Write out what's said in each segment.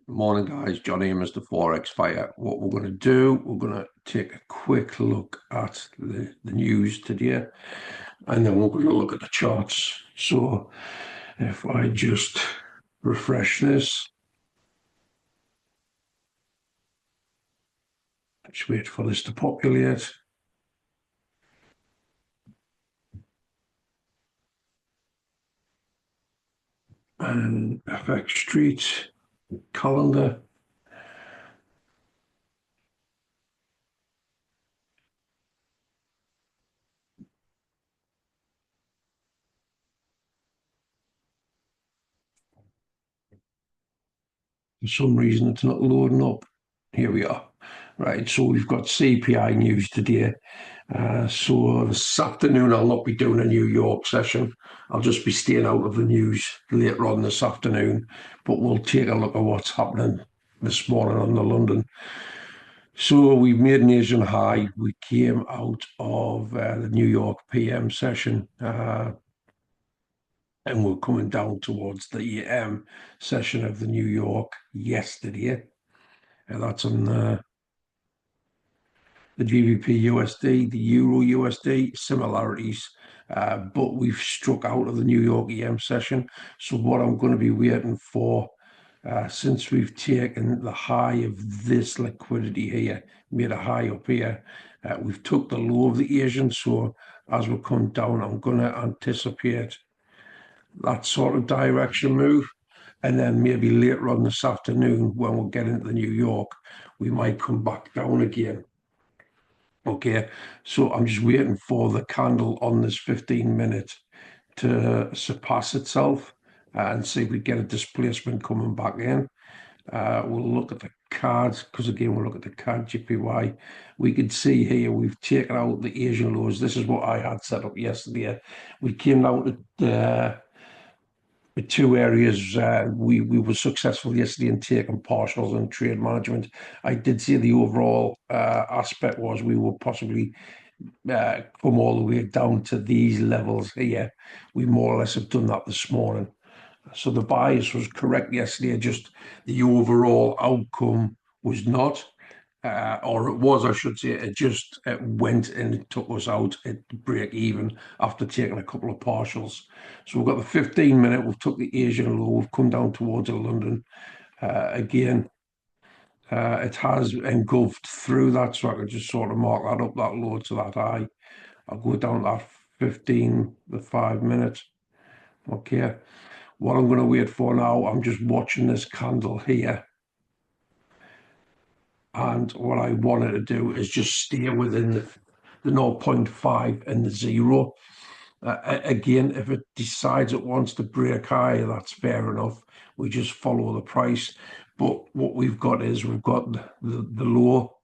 Morning, guys. Johnny and Mr. Forex Fire. What we're going to do, we're going to take a quick look at the news today, and then we're going to look at the charts. So if I just refresh this, just wait for this to populate. And FX Street calendar. For some reason, it's not loading up. Here we are. Right, so we've got CPI news today. So this afternoon, I'll not be doing a New York session. I'll just be staying out of the news later on this afternoon. But we'll take a look at what's happening this morning on the London. So we've made an Asian high. We came out of the New York PM session, and we're coming down towards the AM session of the New York yesterday. And that's on the GBP USD, the Euro USD, similarities, but we've struck out of the New York EM session. So what I'm going to be waiting for, since we've taken the high of this liquidity here, made a high up here, we've took the low of the Asian. So as we come down, I'm going to anticipate that sort of direction move. And then maybe later on this afternoon, when we get into the New York, we might come back down again. Okay, so I'm just waiting for the candle on this 15-minute to surpass itself and see if we get a displacement coming back in. We'll look at the cards because again, we'll look at the card JPY. We can see here we've taken out the Asian lows. This is what I had set up yesterday. We came out at the two areas we were successful yesterday in taking partials and trade management. I did see the overall aspect was we will possibly come all the way down to these levels here. We more or less have done that this morning. So the bias was correct yesterday, just the overall outcome was not. Or it was, I should say, it went and it took us out at break even after taking a couple of partials. So we've got the 15-minute, we've took the Asian low, we've come down towards London. Again, it has engulfed through that, so I could just sort of mark that up, that low to that high. I'll go down that 15, the 5 minutes. Okay. What I'm going to wait for now, I'm just watching this candle here. And what I wanted to do is just stay within the 0.5 and the 0. Again, if it decides it wants to break higher, that's fair enough. We just follow the price. But what we've got is we've got the low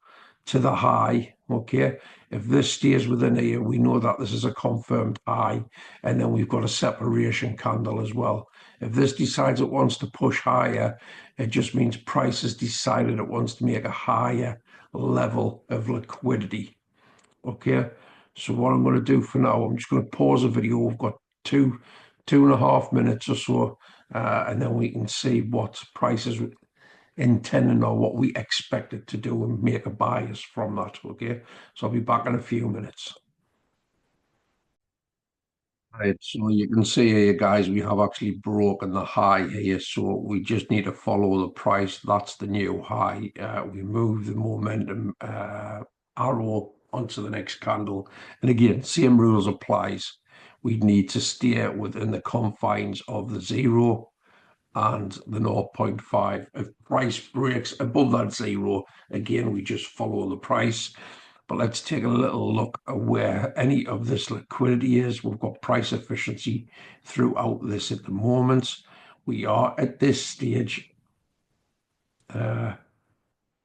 to the high. Okay. If this stays within here, we know that this is a confirmed high. And then we've got a separation candle as well. If this decides it wants to push higher, it just means price has decided it wants to make a higher level of liquidity. Okay. So what I'm going to do for now, I'm just going to pause the video. We've got two and a half minutes or so, and then we can see what price is intending or what we expect it to do and make a bias from that. Okay. So I'll be back in a few minutes. Right, so you can see here, guys, we have actually broken the high here, so we just need to follow the price. That's the new high. We move the momentum arrow onto the next candle. And again, same rules applies. We need to stay within the confines of the 0 and the 0.5. If price breaks above that 0, again, we just follow the price. But let's take a little look at where any of this liquidity is. We've got price efficiency throughout this at the moment. We are at this stage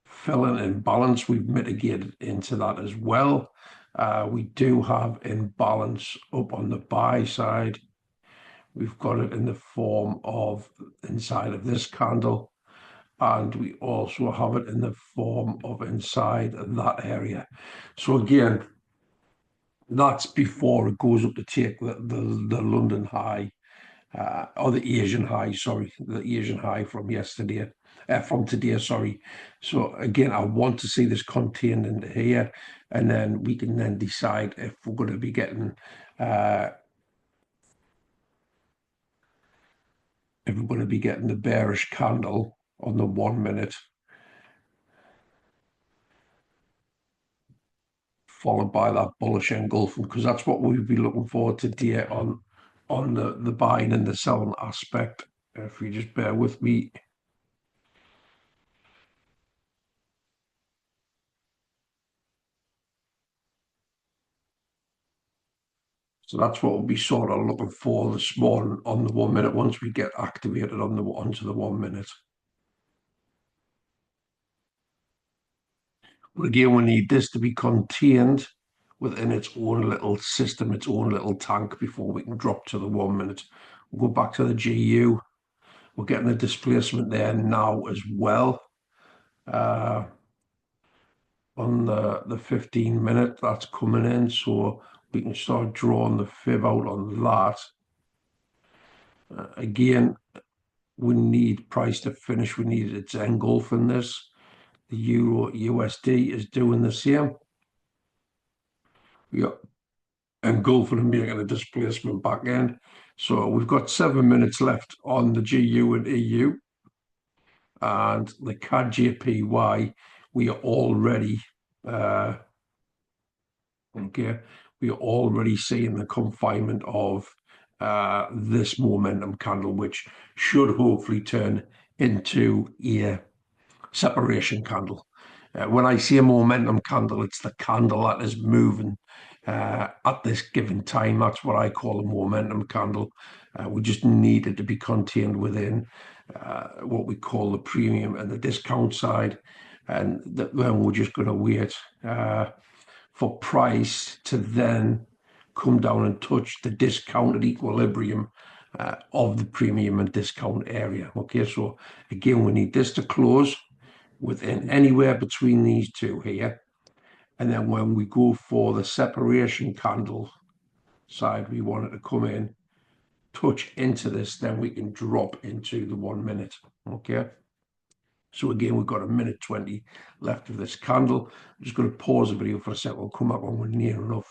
filling in balance. We've mitigated into that as well. We do have imbalance up on the buy side. We've got it in the form of inside of this candle. And we also have it in the form of inside that area. So again, that's before it goes up to take the London high. or the Asian high, sorry, the Asian high from yesterday, from today, sorry. So again, I want to see this contained into here, and then we can then decide if we're going to be getting the bearish candle on the 1 minute, followed by that bullish engulfing, because that's what we'll be looking for today on the buying and the selling aspect. If you just bear with me. So that's what we'll be sort of looking for this morning on the 1 minute once we get activated onto the 1 minute. But again, we need this to be contained within its own little system, its own little tank before we can drop to the 1 minute. We'll go back to the GU. We're getting a displacement there now as well. On the 15 minute, that's coming in, so we can start drawing the fib out on that. Again, we need price to finish. We need its engulfing this. The Euro USD is doing the same. Yeah, engulfing and making a displacement back in. So we've got 7 minutes left on the GU and EU, and the CAD JPY. We are already okay. We are already seeing the confinement of this momentum candle, which should hopefully turn into a separation candle. When I see a momentum candle, it's the candle that is moving at this given time. That's what I call a momentum candle. We just need it to be contained within what we call the premium and the discount side. And then we're just going to wait for price to then come down and touch the discounted equilibrium of the premium and discount area. Okay, so again, we need this to close within anywhere between these two here. And then when we go for the separation candle side, we want it to come in, touch into this, then we can drop into the 1 minute. Okay. So again, we've got a minute 20 left of this candle. I'm just going to pause the video for a second. We'll come up when we're near enough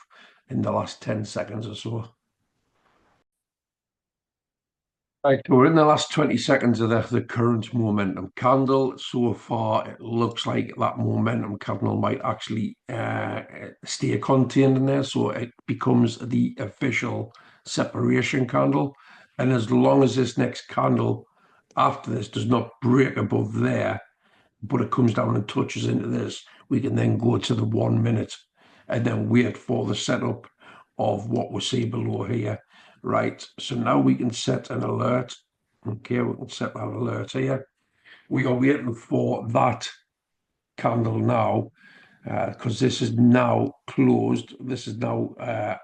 in the last 10 seconds or so. Right, so we're in the last 20 seconds of the current momentum candle. So far, it looks like that momentum candle might actually stay contained in there. So it becomes the official separation candle. And as long as this next candle after this does not break above there, but it comes down and touches into this, we can then go to the 1 minute and then wait for the setup of what we see below here. Right, so now we can set an alert. Okay, we can set that alert here. We are waiting for that candle now because this is now closed. This is now a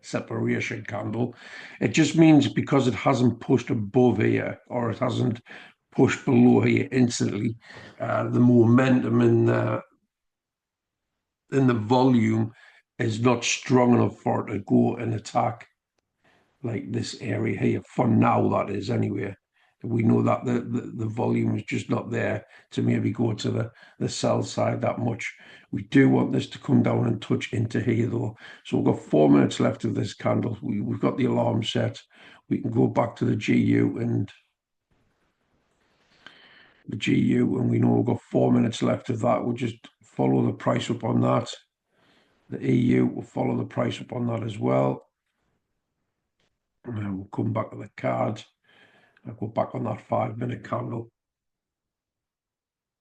separation candle. It just means because it hasn't pushed above here or it hasn't pushed below here instantly, the momentum in the volume is not strong enough for it to go and attack like this area here. For now, that is anyway. We know that the volume is just not there to maybe go to the sell side that much. We do want this to come down and touch into here though. So we've got 4 minutes left of this candle. We've got the alarm set. We can go back to the GU and we know we've got 4 minutes left of that. We'll just follow the price up on that. The EU will follow the price up on that as well. And then we'll come back to the card. I'll go back on that 5 minute candle.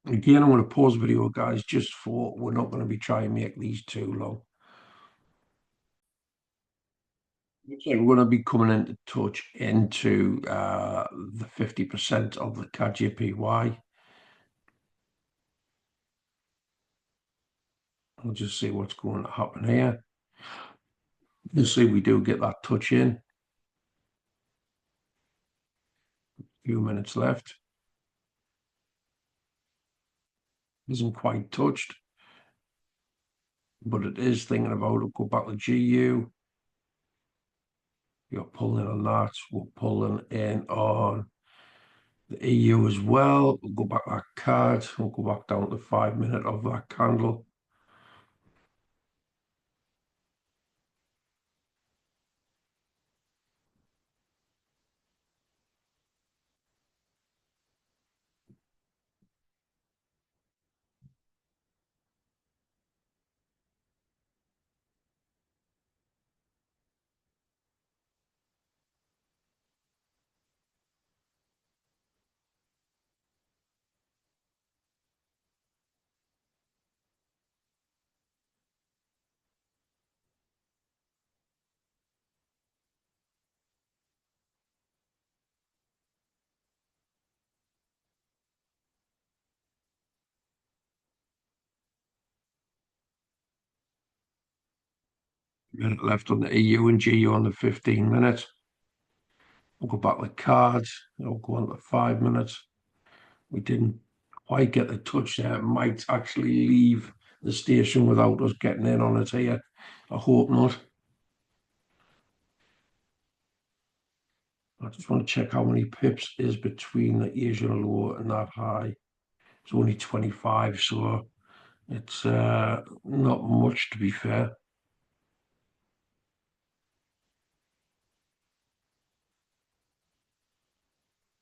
Again, I'm going to pause the video, guys, just for we're not going to be trying to make these too long. So we're going to be coming into touch into the 50% of the CAD-JPY. We'll just see what's going to happen here. You see, we do get that touch in. A few minutes left. Isn't quite touched, but it is thinking about it. Go back to GU. You're pulling on that. We're pulling in on the EU as well. We'll go back that card. We'll go back down to 5 minute of that candle. Minute left on the EU and GU on the 15 minute. We'll go back to the cards. We'll go on to 5 minutes. We didn't quite get the touch there. It might actually leave the station without us getting in on it here. I hope not. I just want to check how many pips is between the Asian low and that high. It's only 25, so it's not much, to be fair.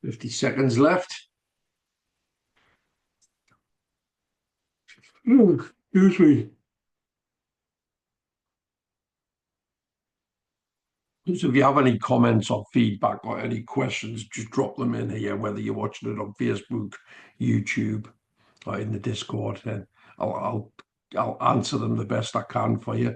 50 seconds left. Excuse me. So if you have any comments or feedback or any questions, just drop them in here, whether you're watching it on Facebook, YouTube, or in the Discord, and I'll answer them the best I can for you.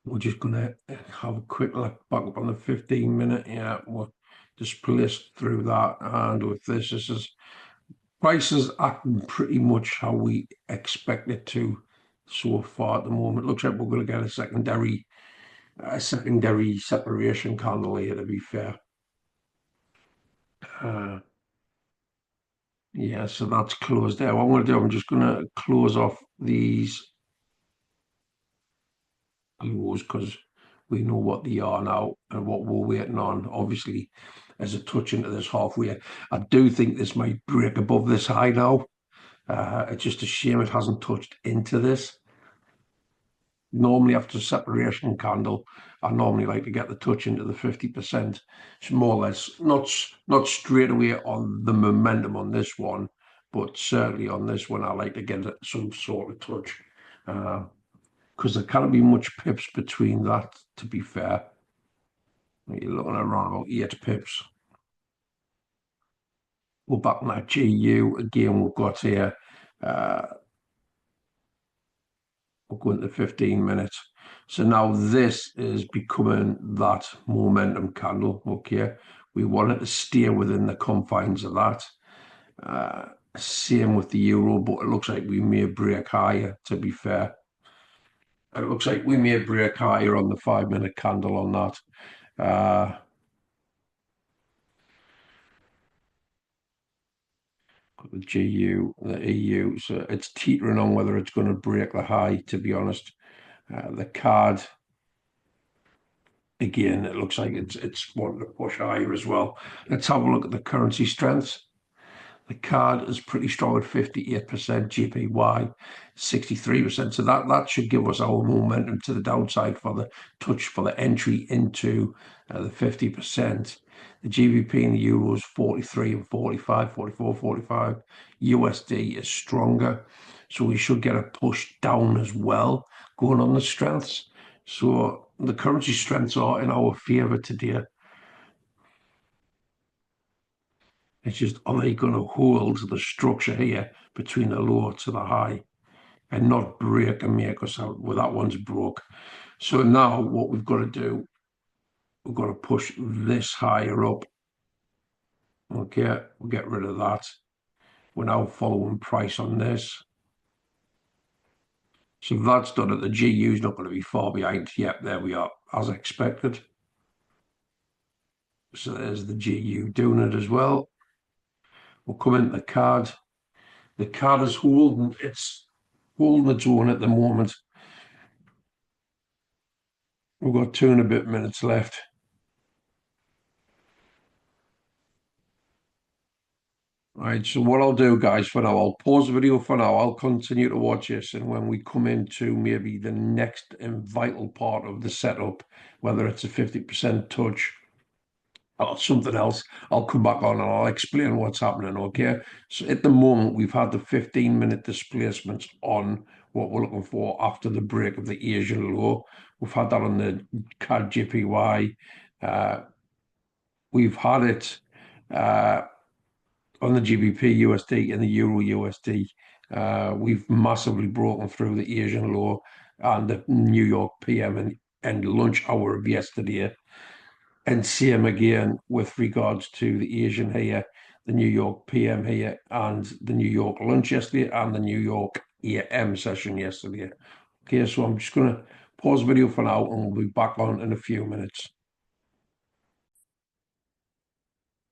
We're just gonna have a quick look back up on the 15 minute. Yeah, we'll just place through that, and with this is prices acting pretty much how we expect it to so far at the moment. Looks like we're going to get a secondary separation candle here, to be fair. Yeah, so that's closed there. What I'm going to do, I'm just going to close off these lows because we know what they are now and what we're waiting on. Obviously, as a touch into this halfway, I do think this might break above this high now. It's just a shame it hasn't touched into this. Normally after separation candle, I normally like to get the touch into the 50%. It's more or less not straight away on the momentum on this one, but certainly on this one I like to get some sort of touch. Because there can't be much pips between that, to be fair. You're looking at around about 8 pips. We're back on that GU again. We've got here we're going to 15 minutes. So now this is becoming that momentum candle. Okay, we want it to stay within the confines of that. Same with the euro, but it looks like we may break higher, to be fair. It looks like we may break higher on the 5 minute candle on that. The GU, the EU, so it's teetering on whether it's going to break the high, to be honest. The card, again, it looks like it's wanting to push higher as well. Let's have a look at the currency strengths. The card is pretty strong at 58%, GPY 63%. So that should give us our momentum to the downside for the touch for the entry into the 50%. The GBP and the euro is 43 and 45, 44, 45. USD is stronger. So we should get a push down as well going on the strengths. So the currency strengths are in our favor today. It's just, are they going to hold the structure here between the low to the high and not break and make us out? Well, that one's broke. So now what we've got to do, we've got to push this higher up. Okay, we'll get rid of that. We're now following price on this. So if that's done it, the GU is not going to be far behind. Yep, there we are, as expected. So there's the GU doing it as well. We'll come into the card. The card is holding its own at the moment. We've got 2 and a bit minutes left. All right, so what I'll do, guys, for now, I'll pause the video for now. I'll continue to watch this, and when we come into maybe the next and vital part of the setup, whether it's a 50% touch or something else, I'll come back on and I'll explain what's happening, okay? So at the moment, we've had the 15-minute displacements on what we're looking for after the break of the Asian low. We've had that on the CAD JPY. We've had it on the GBP USD and the Euro USD. We've massively broken through the Asian low and the New York PM and lunch hour of yesterday. And same again with regards to the Asian here, the New York PM here, and the New York lunch yesterday, and the New York AM session yesterday. Okay, so I'm just going to pause the video for now, and we'll be back on in a few minutes.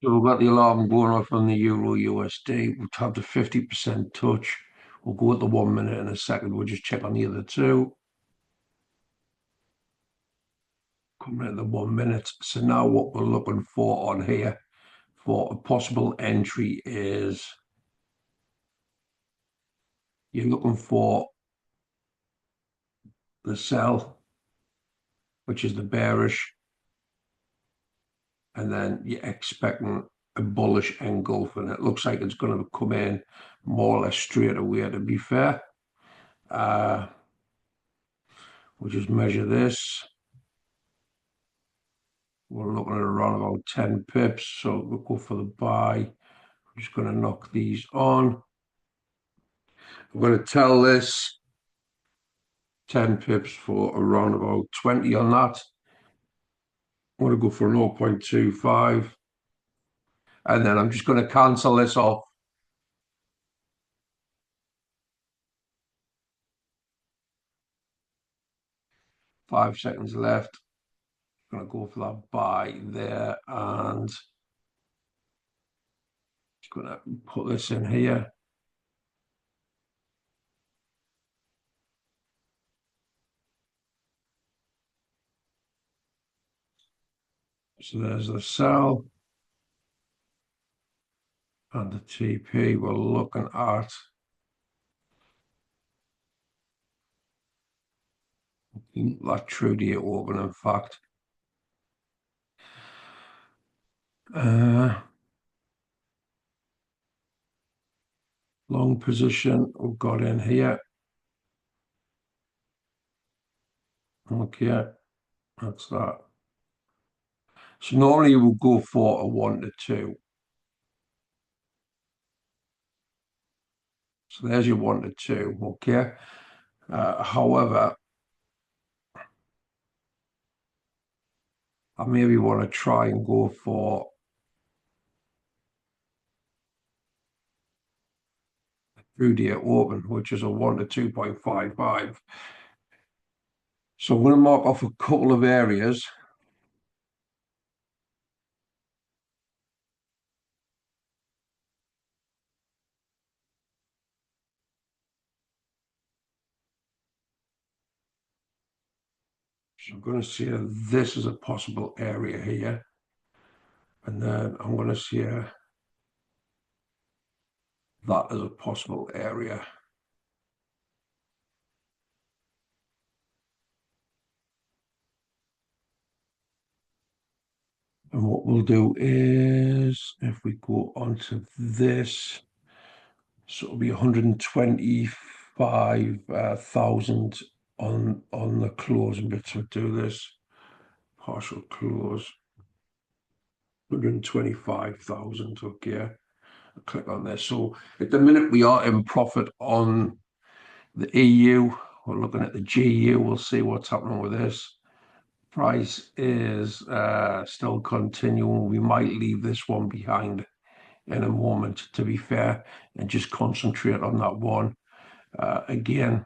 So we've got the alarm going off on the Euro USD. We've had the 50% touch. We'll go at the 1 minute in a second. We'll just check on the other two. Coming at the 1 minute. So now what we're looking for on here for a possible entry is you're looking for the sell, which is the bearish, and then you're expecting a bullish engulf, and it looks like it's going to come in more or less straight away, to be fair. We'll just measure this. We're looking at around about 10 pips, so we'll go for the buy. I'm just going to knock these on. I'm going to tell this 10 pips for around about 20 on that. I'm going to go for 0.25. And then I'm just going to cancel this off. Five seconds left. I'm going to go for that buy there, and just going to put this in here. So there's the sell and the TP. We're looking at that true date open, in fact. Long position we've got in here. Okay, that's that. So normally we'll go for a 1 to 2. So there's your 1 to 2, okay? However, I maybe want to try and go for a true date open, which is a 1 to 2.55. So I'm going to mark off a couple of areas. So I'm going to see this is a possible area here. And then I'm going to see that as a possible area. And what we'll do is, if we go onto this, so it'll be 125,000 on the closing bit. So do this partial close, 125,000. Okay, I'll click on this. So at the minute we are in profit on the EU. We're looking at the GU. We'll see what's happening with this. Price is still continuing. We might leave this one behind in a moment, to be fair, and just concentrate on that one. Again,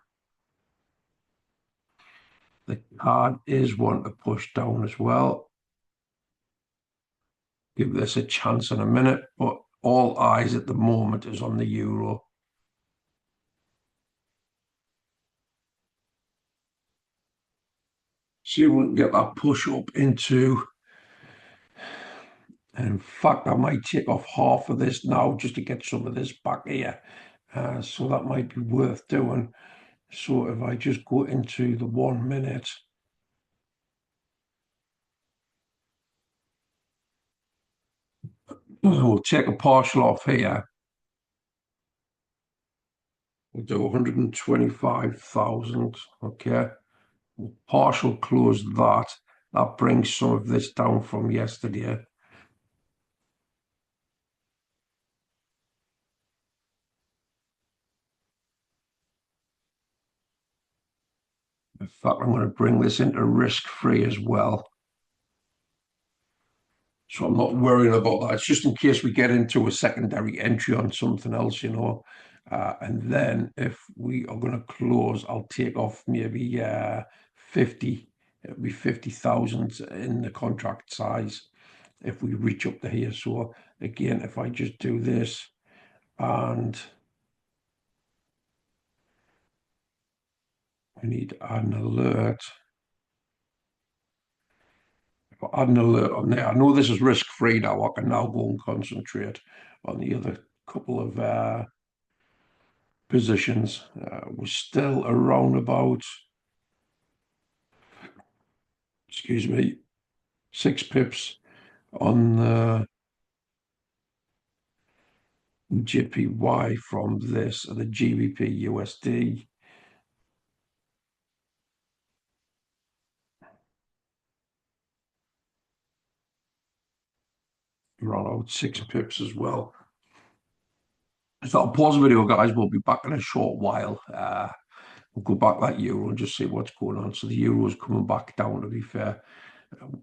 the card is one to push down as well. Give this a chance in a minute, but all eyes at the moment is on the euro. See if we can get that push up into. And in fact, I might take off half of this now just to get some of this back here. So that might be worth doing. So if I just go into the 1 minute, we'll take a partial off here. We'll do 125,000. Okay. We'll partial close that. That brings some of this down from yesterday. In fact, I'm going to bring this into risk-free as well. So I'm not worrying about that. It's just in case we get into a secondary entry on something else, you know. And then if we are going to close, I'll take off maybe 50. It'll be 50,000 in the contract size if we reach up to here. So again, if I just do this and we need to add an alert. If I add an alert on there, I know this is risk-free now. I can now go and concentrate on the other couple of positions. We're still around about, excuse me, 6 pips on the JPY from this, the GBP USD. Around about 6 pips as well. So I'll pause the video, guys. We'll be back in a short while. We'll go back that euro and just see what's going on. So the euro is coming back down, to be fair.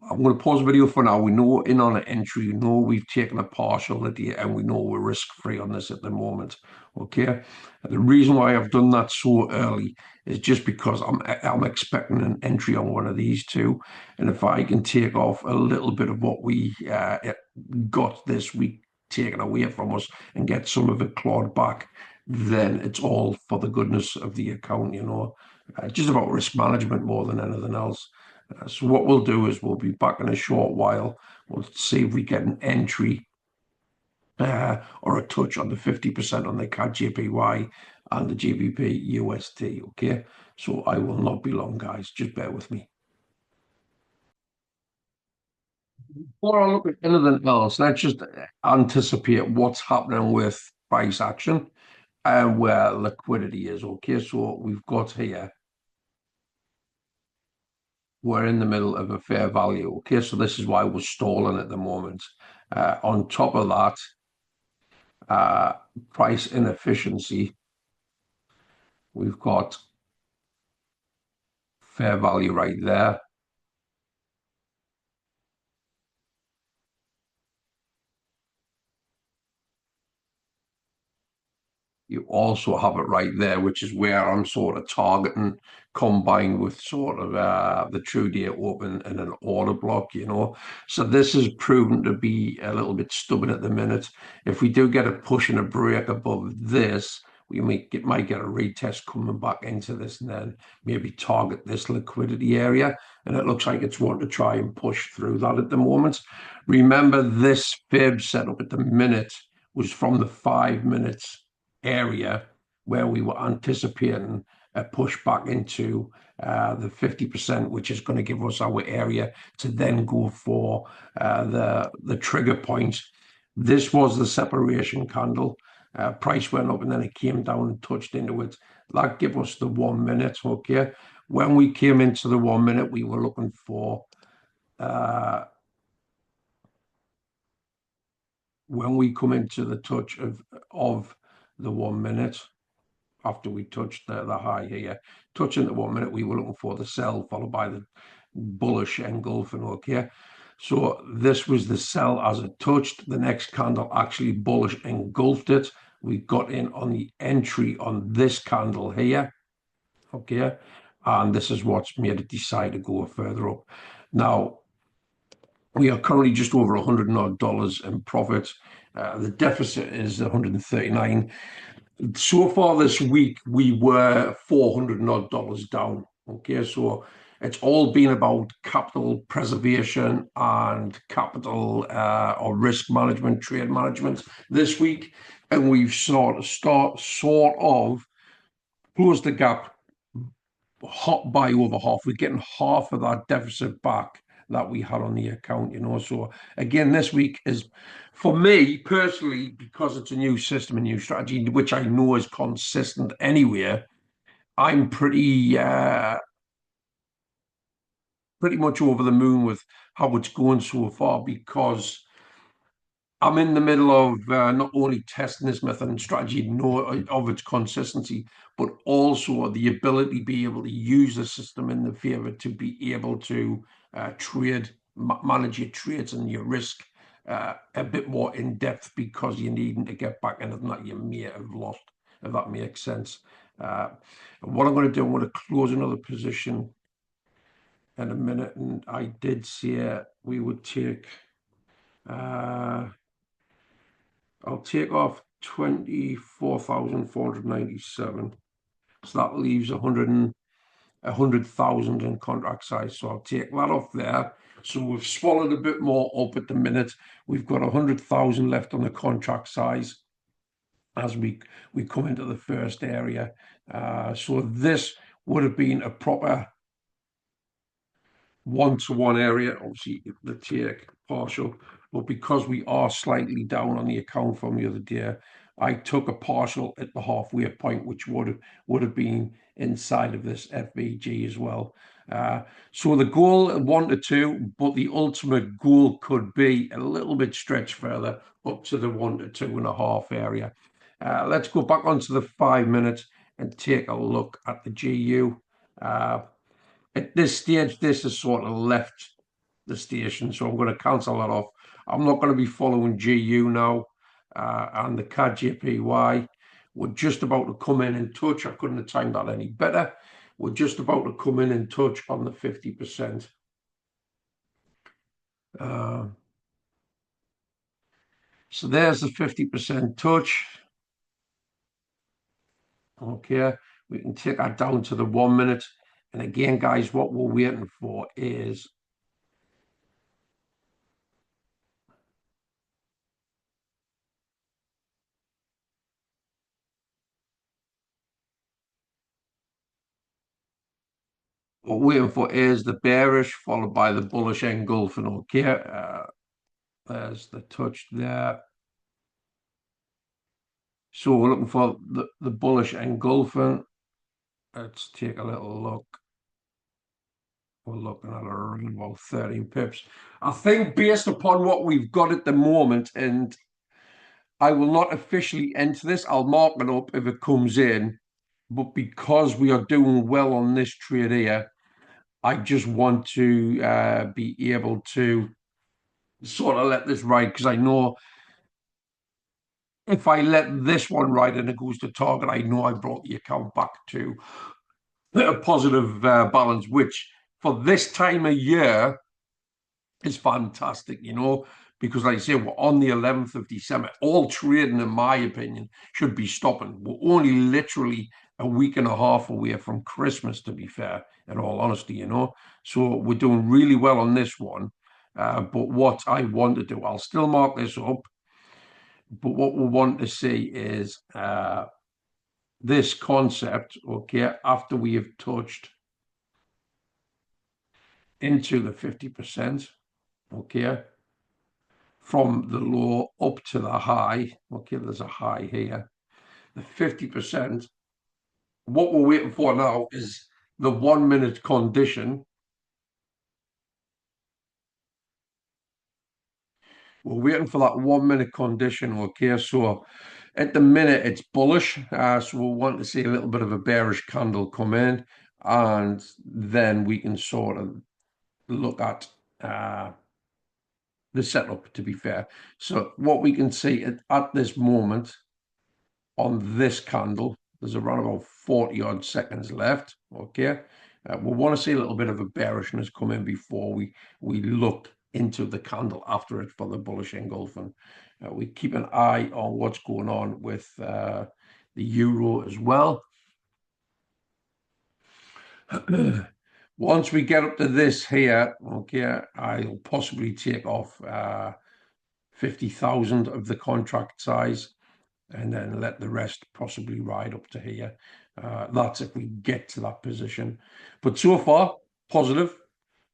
I'm going to pause the video for now. We know in on an entry, we know we've taken a partial at the, and we know we're risk-free on this at the moment. Okay. And the reason why I've done that so early is just because I'm expecting an entry on one of these two. And if I can take off a little bit of what we got this week taken away from us and get some of it clawed back, then it's all for the goodness of the account, you know. Just about risk management more than anything else. So what we'll do is we'll be back in a short while. We'll see if we get an entry or a touch on the 50% on the CAD JPY and the GBP USD. Okay, so I will not be long, guys. Just bear with me. Before I look at anything else, let's just anticipate what's happening with price action and where liquidity is. Okay, so we've got here, we're in the middle of a fair value. Okay, so this is why we're stalling at the moment. On top of that, price inefficiency, we've got fair value right there. You also have it right there, which is where I'm sort of targeting, combined with sort of the true date open and an order block, you know. So this is proven to be a little bit stubborn at the minute. If we do get a push and a break above this, we might get a retest coming back into this and then maybe target this liquidity area. And it looks like it's wanting to try and push through that at the moment. Remember, this fib setup at the minute was from the 5 minutes area where we were anticipating a push back into the 50%, which is going to give us our area to then go for the trigger point. This was the separation candle. Price went up and then it came down and touched into it. That gave us the 1 minute. Okay. When we came into the 1 minute, we were looking for when we come into the touch of the 1 minute, after we touched the high here, touching the 1 minute, we were looking for the sell followed by the bullish engulfing. Okay, so this was the sell as it touched. The next candle actually bullish engulfed it. We got in on the entry on this candle here. Okay, and this is what's made it decide to go further up. Now we are currently just over $100 in profit. The deficit is 139. So far this week, we were $400 down. Okay, so it's all been about capital preservation and capital or risk management, trade management this week, and we've sort of closed the gap by over half. We're getting half of that deficit back that we had on the account, So again, this week is, for me personally, because it's a new system, a new strategy, which I know is consistent anywhere. I'm pretty much over the moon with how it's going so far, because I'm in the middle of not only testing this method and strategy, know of its consistency, but also the ability to be able to use the system in the favor to be able to manage your trades and your risk a bit more in depth, because you're needing to get back anything that you may have lost, if that makes sense. What I'm going to do, I'm going to close another position in a minute, and I did say we would take. I'll take off 24,497. So that leaves 100,000 in contract size. So I'll take that off there. So we've swallowed a bit more up at the minute. We've got 100,000 left on the contract size as we come into the first area. So this would have been a proper one-to-one area, obviously the take partial, but because we are slightly down on the account from the other day, I took a partial at the halfway point, which would have been inside of this FVG as well. So the goal 1 to 2, but the ultimate goal could be a little bit stretched further up to the 1 to 2.5 area. Let's go back onto the 5 minutes and take a look at the GU. At this stage, this has sort of left the station, so I'm going to cancel that off. I'm not going to be following GU now, and the CAD JPY. We're just about to come in touch. I couldn't have timed that any better. We're just about to come in touch on the 50%. So there's the 50% touch. Okay, we can take that down to the 1 minute. And again, guys, what we're waiting for is what we're waiting for is the bearish followed by the bullish engulfing. Okay, there's the touch there. So we're looking for the bullish engulfing. Let's take a little look. We're looking at around about 13 pips. I think based upon what we've got at the moment, and I will not officially enter this, I'll mark it up if it comes in, but because we are doing well on this trade here, I just want to be able to sort of let this ride, because I know if I let this one ride and it goes to target, I know I brought the account back to a positive balance, which for this time of year is fantastic, because like I say, we're on the 11th of December. All trading, in my opinion, should be stopping. We're only literally a week and a half away from Christmas, to be fair, in all honesty, So we're doing really well on this one. But what I want to do, I'll still mark this up, but what we want to see is this concept, okay, after we have touched into the 50%, okay, from the low up to the high, okay, there's a high here, the 50%, what we're waiting for now is the 1 minute condition. We're waiting for that 1 minute condition, okay, so at the minute it's bullish, so we'll want to see a little bit of a bearish candle come in, and then we can sort of look at the setup, to be fair. So what we can see at this moment on this candle, there's around about 40 odd seconds left. Okay, we want to see a little bit of a bearishness come in before we look into the candle after it for the bullish engulfing. We keep an eye on what's going on with the euro as well. Once we get up to this here, okay, I'll possibly take off 50,000 of the contract size and then let the rest possibly ride up to here. That's if we get to that position. But so far, positive.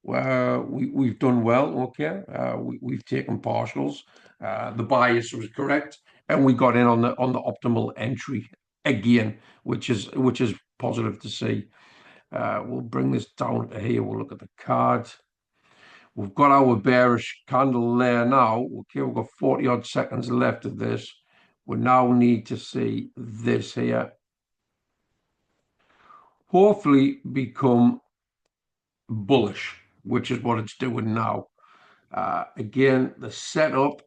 We've done well, okay. We've taken partials. The bias was correct, and we got in on the optimal entry again, which is positive to see. We'll bring this down to here. We'll look at the card. We've got our bearish candle there now. Okay, we've got 40 odd seconds left of this. We now need to see this here. Hopefully become bullish, which is what it's doing now. Again, the setup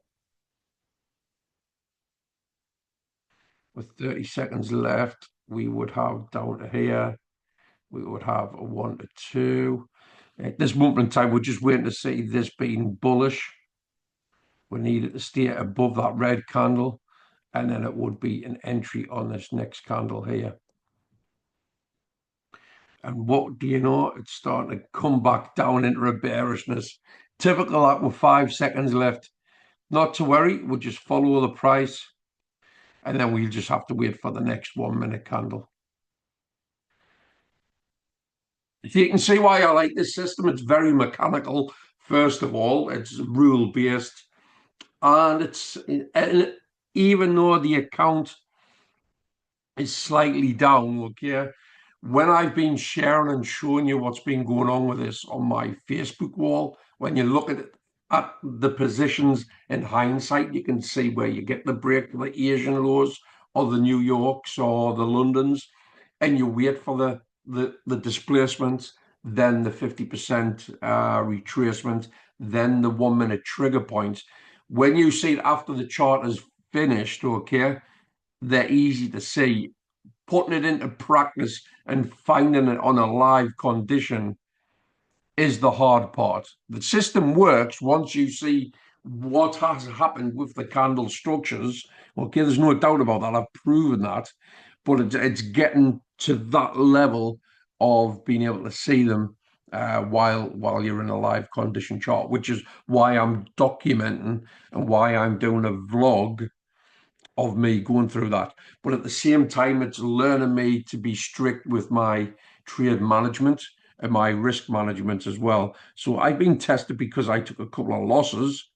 with 30 seconds left, we would have down to here. We would have a 1 to 2. At this moment in time, we're just waiting to see this being bullish. We need it to stay above that red candle, and then it would be an entry on this next candle here. And what do you know? It's starting to come back down into a bearishness. Typical that with 5 seconds left. Not to worry, we'll just follow the price, and then we'll just have to wait for the next 1 minute candle. You can see why I like this system. It's very mechanical. First of all, it's rule based, and even though the account is slightly down, okay, when I've been sharing and showing you what's been going on with this on my Facebook wall, when you look at it at the positions in hindsight, you can see where you get the break for the Asian lows or the New Yorks or the Londons, and you wait for the displacement, then the 50% retracement, then the 1 minute trigger point. When you see it after the chart is finished, okay, they're easy to see. Putting it into practice and finding it on a live condition is the hard part. The system works once you see what has happened with the candle structures. Okay, there's no doubt about that. I've proven that. But it's getting to that level of being able to see them while you're in a live condition chart, which is why I'm documenting and why I'm doing a vlog of me going through that. But at the same time, it's learning me to be strict with my trade management and my risk management as well. So I've been tested because I took a couple of losses,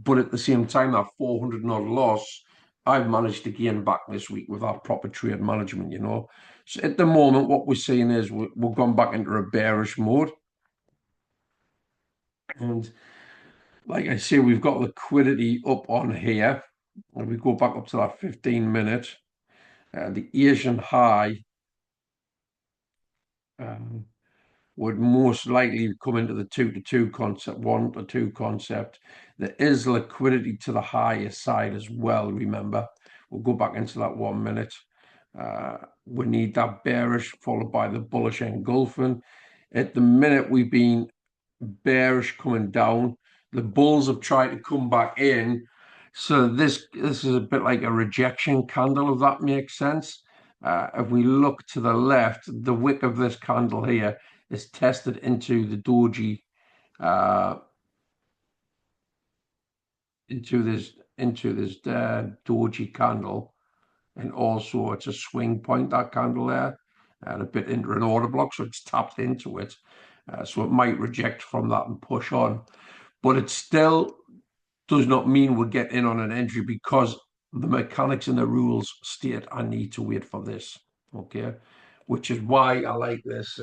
but at the same time, that 400 odd loss, I've managed to gain back this week with our proper trade management, you know. So at the moment, what we're seeing is we've gone back into a bearish mode. And like I say, we've got liquidity up on here. And we go back up to that 15 minute. The Asian high would most likely come into the 2 to 2 concept, 1 to 2 concept. There is liquidity to the higher side as well, remember. We'll go back into that 1 minute. We need that bearish followed by the bullish engulfing. At the minute, we've been bearish coming down. The bulls have tried to come back in. So this is a bit like a rejection candle, if that makes sense. If we look to the left, the wick of this candle here is tested into the doji, into this doji candle, and also it's a swing point, that candle there, and a bit into an order block, so it's tapped into it. So it might reject from that and push on, but it still does not mean we'll get in on an entry because the mechanics and the rules state I need to wait for this, okay, which is why I like this.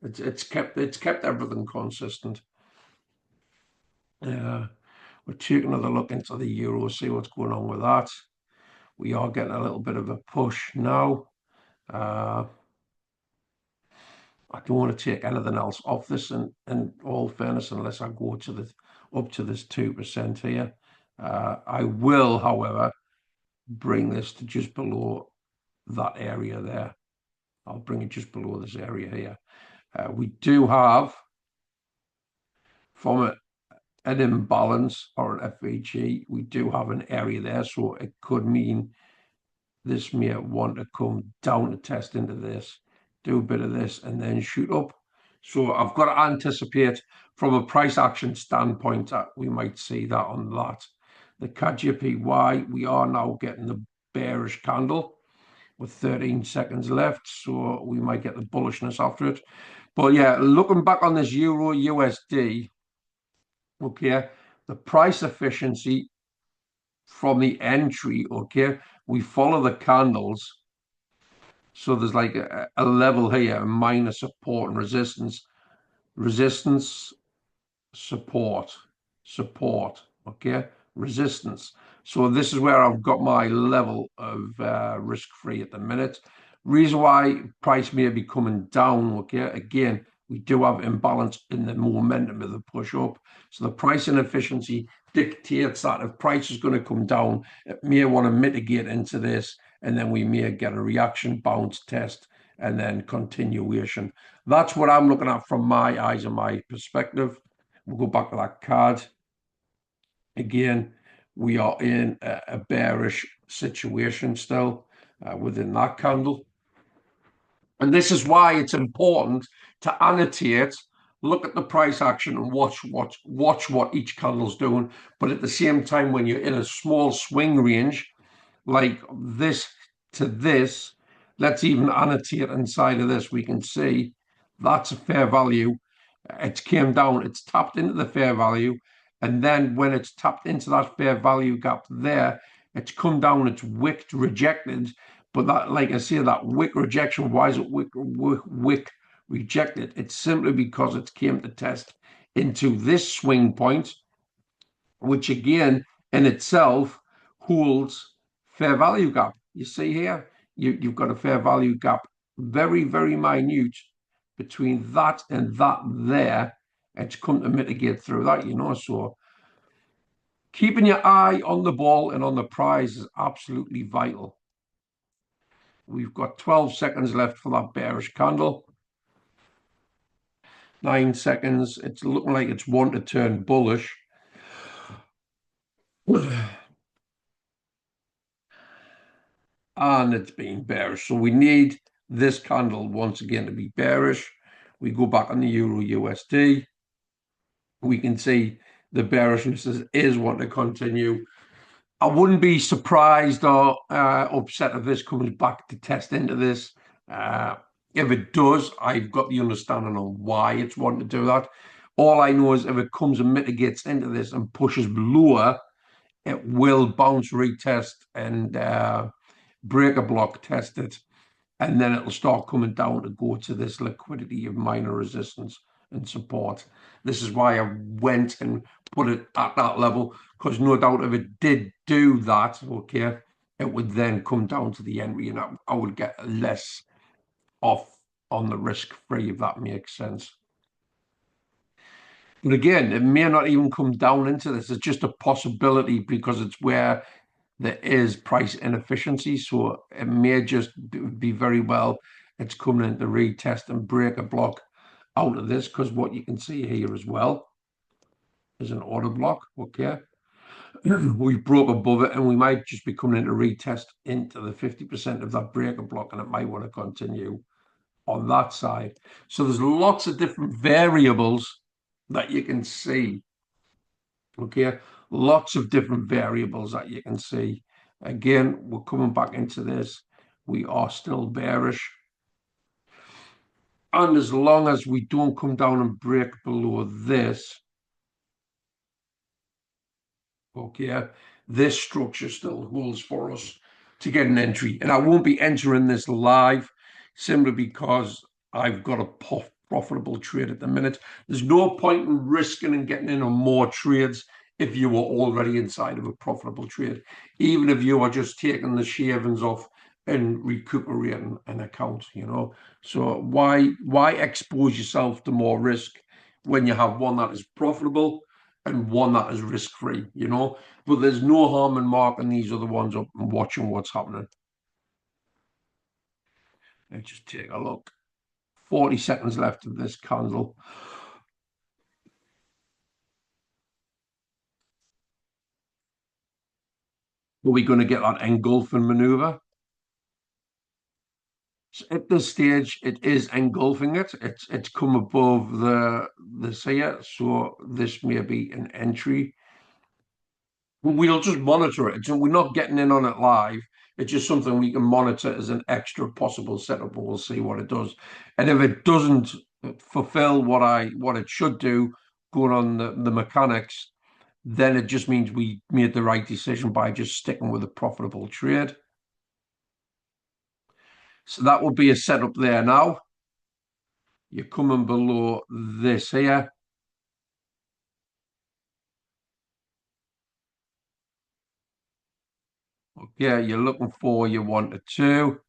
It's kept everything consistent. We'll take another look into the euro, see what's going on with that. We are getting a little bit of a push now. I don't want to take anything else off this in all fairness unless I go to the up to this 2% here. I will, however, bring this to just below that area there. I'll bring it just below this area here. We do have, from an imbalance or an FVG, we do have an area there, so it could mean this may want to come down to test into this, do a bit of this, and then shoot up. So I've got to anticipate from a price action standpoint that we might see that on that. The KJPY, we are now getting the bearish candle with 13 seconds left, so we might get the bullishness after it. But yeah, looking back on this Euro USD, okay, the price efficiency from the entry, okay, we follow the candles. So there's like a level here, a minor support and resistance, resistance, support, support, okay, resistance. So this is where I've got my level of risk-free at the minute. Reason why price may be coming down, okay, again, we do have imbalance in the momentum of the push up. So the price inefficiency dictates that if price is going to come down, it may want to mitigate into this, and then we may get a reaction bounce test and then continuation. That's what I'm looking at from my eyes and my perspective. We'll go back to that card. Again, we are in a bearish situation still within that candle. And this is why it's important to annotate, look at the price action and watch what each candle's doing. But at the same time, when you're in a small swing range, like this to this, let's even annotate inside of this. We can see that's a fair value. It came down, it's tapped into the fair value. And then when it's tapped into that fair value gap there, it's come down, it's wicked, rejected. But that, like I say, that wick rejection, why is it wick rejected? It's simply because it came to test into this swing point, which again in itself holds fair value gap. You see here, you've got a fair value gap, very, very minute between that and that there. It's come to mitigate through that, you know. So keeping your eye on the ball and on the prize is absolutely vital. We've got 12 seconds left for that bearish candle. 9 seconds. It's looking like it's one to turn bullish. And it's been bearish. So we need this candle once again to be bearish. We go back on the Euro USD. We can see the bearishness is wanting to continue. I wouldn't be surprised or upset if this comes back to test into this. If it does, I've got the understanding of why it's wanting to do that. All I know is if it comes and mitigates into this and pushes lower, it will bounce, retest, and breaker block test it, and then it'll start coming down to go to this liquidity of minor resistance and support. This is why I went and put it at that level, because no doubt if it did do that, okay, it would then come down to the entry and I would get less off on the risk free, if that makes sense. But again, it may not even come down into this. It's just a possibility because it's where there is price inefficiency. So it may just be very well it's coming in to retest and break a block out of this, because what you can see here as well is an order block. Okay. We broke above it and we might just be coming in to retest into the 50% of that breaker block, and it might want to continue on that side. So there's lots of different variables that you can see. Okay, lots of different variables that you can see. Again, we're coming back into this. We are still bearish. And as long as we don't come down and break below this, okay, this structure still holds for us to get an entry. And I won't be entering this live simply because I've got a profitable trade at the minute. There's no point in risking and getting in on more trades if you were already inside of a profitable trade, even if you are just taking the shavings off and recuperating an account, you know. So why expose yourself to more risk when you have one that is profitable and one that is risk-free, you know? But there's no harm in marking these other ones up and watching what's happening. Let's just take a look. 40 seconds left of this candle. Are we going to get that engulfing maneuver? So at this stage, it is engulfing it. It's come above the here, so this may be an entry. We'll just monitor it. So we're not getting in on it live. It's just something we can monitor as an extra possible setup, and we'll see what it does. And if it doesn't fulfill what it should do, going on the mechanics, then it just means we made the right decision by just sticking with a profitable trade. So that would be a setup there now. You're coming below this here. Okay, you're looking for your 1 to 2.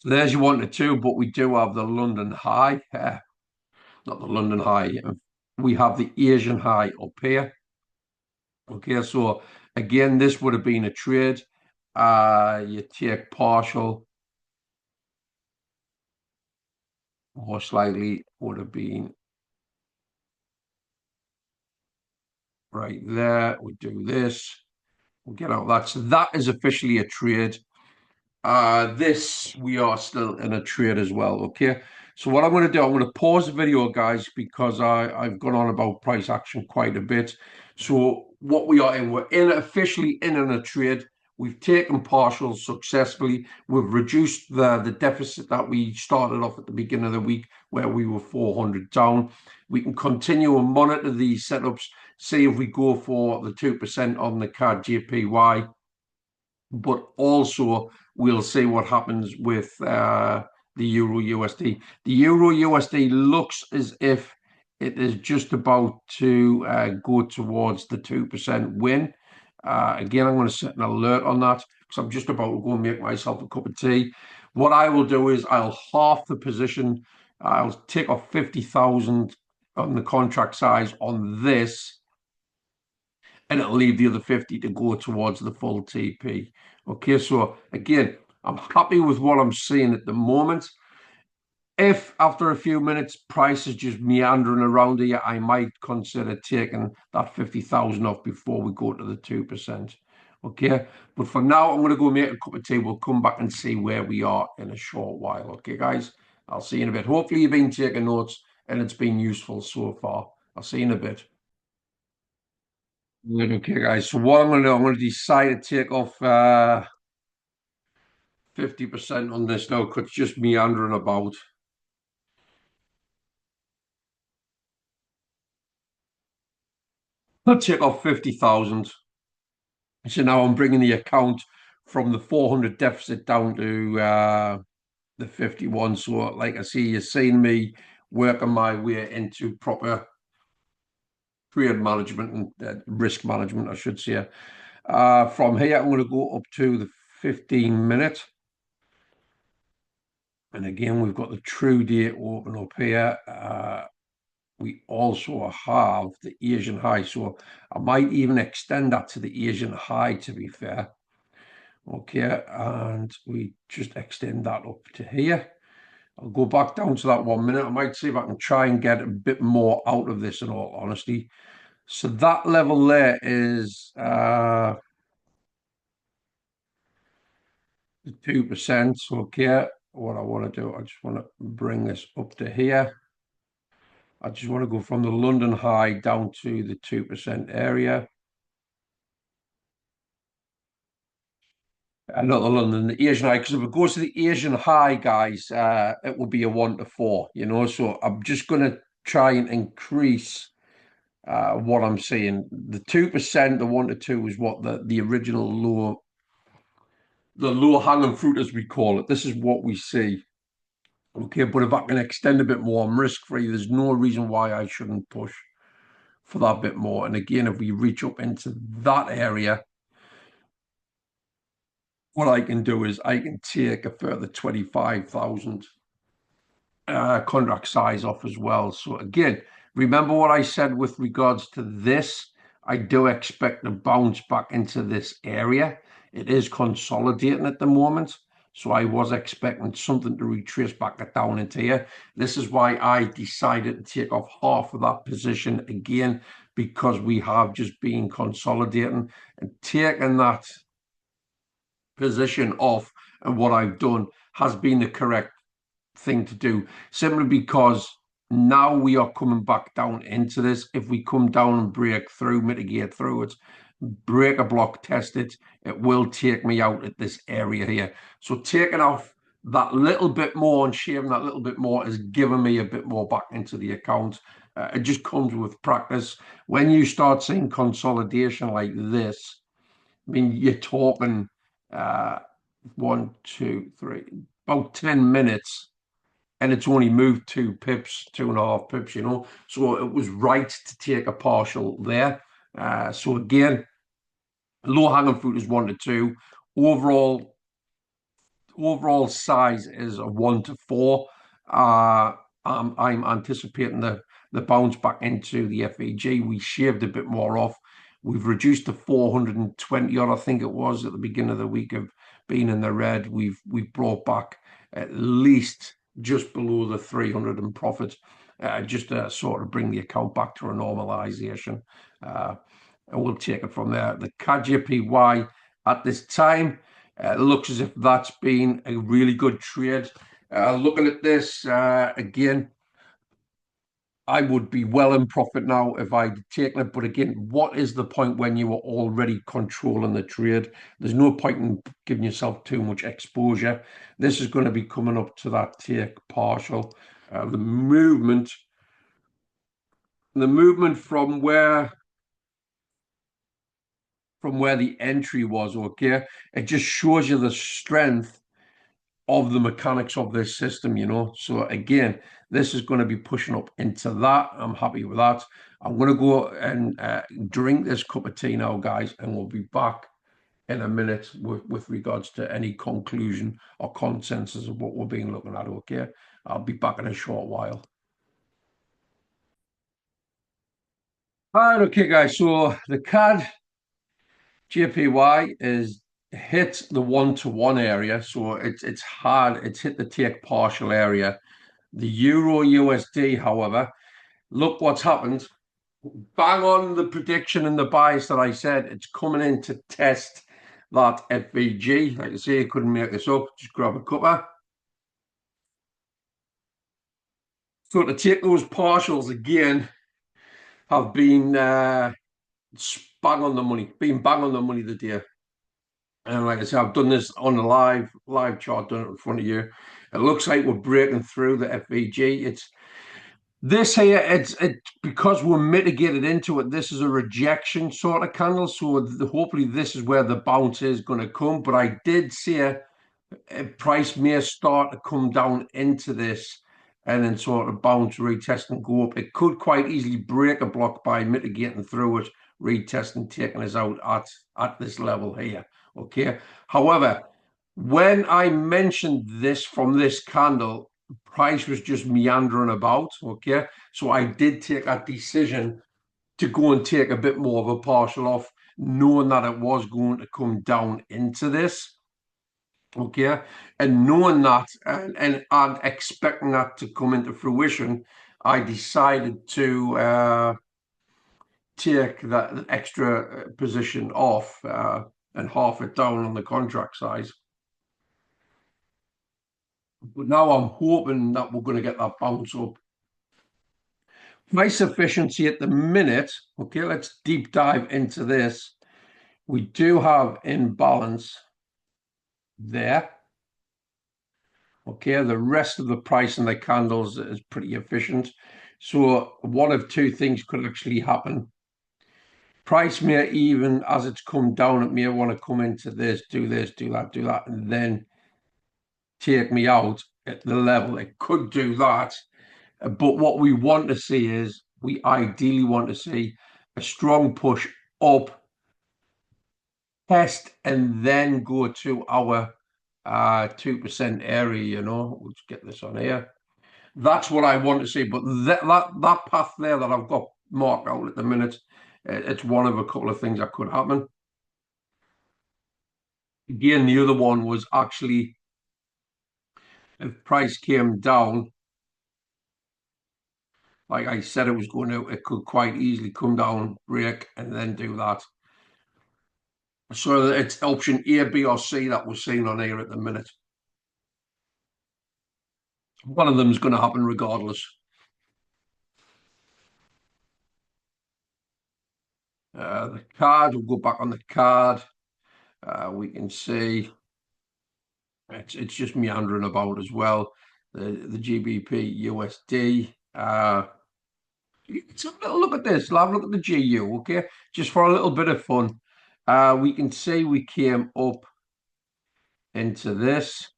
So there's your 1 to 2, but we do have the London high. Not the London high. We have the Asian high up here. Okay, so again, this would have been a trade. You take partial, most likely would have been right there. We do this. We'll get out of that. So that is officially a trade. This we are still in a trade as well. Okay. So what I'm going to do, I'm going to pause the video, guys, because I've gone on about price action quite a bit. So what we're in officially in a trade. We've taken partials successfully. We've reduced the deficit that we started off at the beginning of the week, where we were 400 down. We can continue and monitor these setups. See if we go for the 2% on the CAD JPY, but also we'll see what happens with the Euro USD. The Euro USD looks as if it is just about to go towards the 2% win. Again, I'm going to set an alert on that because I'm just about to go and make myself a cup of tea. What I will do is I'll half the position. I'll take off 50,000 on the contract size on this, and it'll leave the other 50 to go towards the full TP. Okay, so again, I'm happy with what I'm seeing at the moment. If after a few minutes price is just meandering around here, I might consider taking that 50,000 off before we go to the 2%. Okay, but for now, I'm going to go make a cup of tea. We'll come back and see where we are in a short while. Okay, guys, I'll see you in a bit. Hopefully, you've been taking notes and it's been useful so far. I'll see you in a bit. Right, okay, guys. So what I'm going to do, I'm going to decide to take off 50% on this now because it's just meandering about. I'll take off 50,000. So now I'm bringing the account from the 400 deficit down to the 51. So like I see, you're seeing me working my way into proper trade management and risk management, I should say. From here, I'm going to go up to the 15-minute. And again, we've got the true day open up here. We also have the Asian high. So I might even extend that to the Asian high, to be fair. Okay, and we just extend that up to here. I'll go back down to that 1 minute. I might see if I can try and get a bit more out of this, in all honesty. So that level there is the 2%. Okay, what I want to do, I just want to bring this up to here. I just want to go from the London high down to the 2% area. Not the London, the Asian high, because if it goes to the Asian high, guys, it will be a 1 to 4, you know. So I'm just going to try and increase what I'm seeing. The 2%, the 1 to 2 is what the original the low hanging fruit, as we call it. This is what we see. Okay, but if I can extend a bit more, I'm risk free. There's no reason why I shouldn't push for that bit more. And again, if we reach up into that area, what I can do is I can take a further 25,000 contract size off as well. So again, remember what I said with regards to this. I do expect to bounce back into this area. It is consolidating at the moment. So I was expecting something to retrace back down into here. This is why I decided to take off half of that position again, because we have just been consolidating and taking that position off. And what I've done has been the correct thing to do, simply because now we are coming back down into this. If we come down and break through, mitigate through it, break a block, test it, it will take me out at this area here. So taking off that little bit more and shaving that little bit more is giving me a bit more back into the account. It just comes with practice. When you start seeing consolidation like this, I mean, you're talking uh, 1, 2, 3, about 10 minutes, and it's only moved 2 pips, 2.5 pips, So it was right to take a partial there. So again, low hanging fruit is 1 to 2. Overall, overall size is a 1 to 4. I'm anticipating the bounce back into the FEG. We shaved a bit more off. We've reduced to 420 odd, I think it was, at the beginning of the week of being in the red. We've brought back at least just below the 300 in profit, just to sort of bring the account back to a normalization. And we'll take it from there. The CAD at this time, looks as if that's been a really good trade. Looking at this again, I would be well in profit now if I'd taken it. But again, what is the point when you are already controlling the trade? There's no point in giving yourself too much exposure. This is going to be coming up to that take partial. The movement from where the entry was, okay, it just shows you the strength of the mechanics of this system. So again, this is going to be pushing up into that. I'm happy with that. I'm going to go and drink this cup of tea now, guys, and we'll be back in a minute with regards to any conclusion or consensus of what we're being looking at, okay? I'll be back in a short while. All right, okay, guys, so the CAD JPY is hit the 1 to 1 area, so it's hard. It's hit the take partial area. The Euro USD, however, look what's happened. Bang on the prediction and the bias that I said. It's coming in to test that FVG. Like I say, I couldn't make this up. Just grab a cuppa. So to take those partials again have been bang on the money. Been bang on the money the day. And like I said, I've done this on the live chart, done it in front of you. It looks like we're breaking through the FVG. It's this here, it's because we're mitigated into it. This is a rejection sort of candle. So hopefully this is where the bounce is going to come. But I did see a price may start to come down into this and then sort of bounce, retest, and go up. It could quite easily break a block by mitigating through it, retesting, taking us out at this level here. Okay. However, when I mentioned this from this candle, price was just meandering about. Okay. So I did take that decision to go and take a bit more of a partial off, knowing that it was going to come down into this. Okay. And knowing that and expecting that to come into fruition, I decided to take that extra position off and half it down on the contract size. But now I'm hoping that we're going to get that bounce up. Price efficiency at the minute. Okay, let's deep dive into this. We do have imbalance there. Okay, the rest of the price in the candles is pretty efficient. So one of two things could actually happen. Price may, even as it's come down, it may want to come into this, do that, and then take me out at the level. It could do that. But what we want to see is, we ideally want to see a strong push up, test, and then go to our 2% area. We'll just get this on here. That's what I want to see. But that path there that I've got marked out at the minute, it's one of a couple of things that could happen. Again, the other one was actually If price came down, like I said, it was going to, it could quite easily come down, break, and then do that. So it's option A, B, or C that we're seeing on here at the minute. One of them is going to happen regardless. The card, we'll go back on the card. We can see it's just meandering about as well. The GBP USD. Let's have a little look at this. Let's have a look at the GU, okay? Just for a little bit of fun. We can see we came up into this.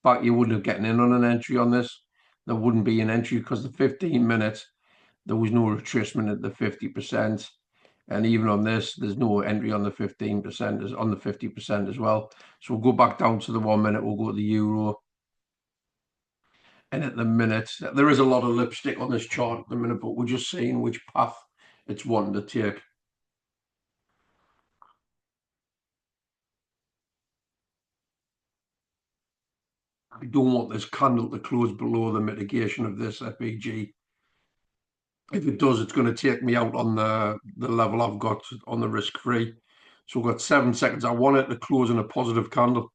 But you wouldn't have gotten in on an entry on this. There wouldn't be an entry because the 15 minutes, there was no retracement at the 50%. And even on this, there's no entry on the 15%, as on the 50% as well. So we'll go back down to the 1 minute, we'll go to the euro. And at the minute, there is a lot of lipstick on this chart at the minute, but we're just seeing which path it's wanting to take. I don't want this candle to close below the mitigation of this FEG. If it does, it's going to take me out on the level I've got on the risk-free. So we've got 7 seconds. I want it to close in a positive candle.